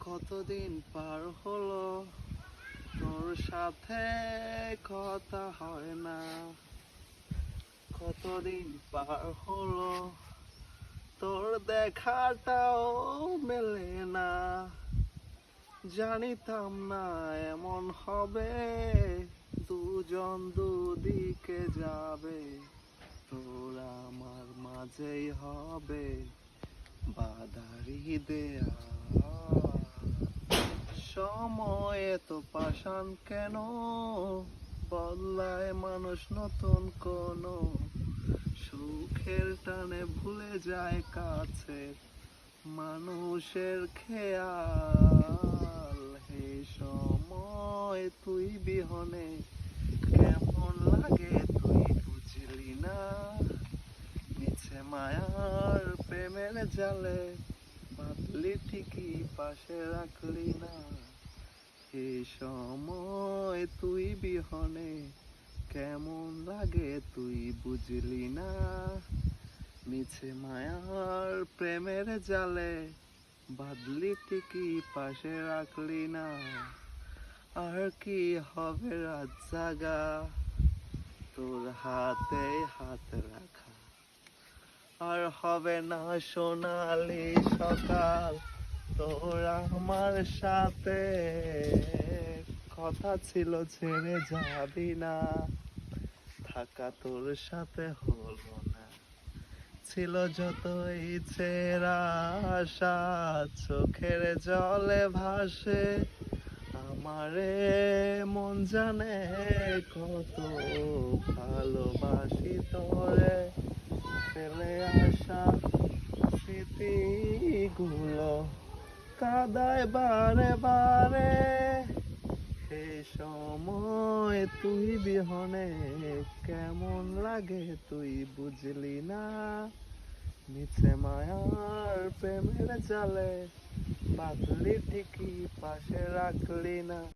কতদিন পার হলো তোর সাথে কথা হয় না, কতদিন পার হলো তোর দেখাটাও মেলে না। জানিতাম না এমন হবে, দুজন দুদিকে যাবে, তোর আমার মাঝেই হবে বাধারি দেয়া। সময় তো পাষাণ কেন, বদলায় মানুষ নতুন কোন, সুখের টানে ভুলে যায় কাছে মানুষের খেয়াল। হে সময় তুই বিহনে কেমন লাগে তুই বুঝলি না, মিছে মায়ার প্রেমের জালে বাঁধলি ঠিকই পাশে রাখলি না। এই সময় তুই বিহনে কেমন লাগে তুই বুঝলি না, মিছে মায়ার প্রেমের জালে বাঁধলি ঠিকই পাশে রাখলি না। আর কি হবে রাত জাগা তোর হাতে হাত রাখা, আর হবে না সোনালি সকাল তোর আমার সাথে। কথা ছিল ছেড়ে যাবি না, থাকা তোর সাথে হলো না। ছিল যত ইচ্ছের আশা চোখের জলে ভাসে, আমারে মন জানে কত ভালোবাসি তোরে। ফেলে আসা স্মৃতিগুলো কাদায় বারে বারে। এই সময় তুই বিহনে কেমন লাগে তুই বুঝলি না, মিছে মায়ার প্রেমের জালে বাঁধলি ঠিকই পাশে রাখলি না।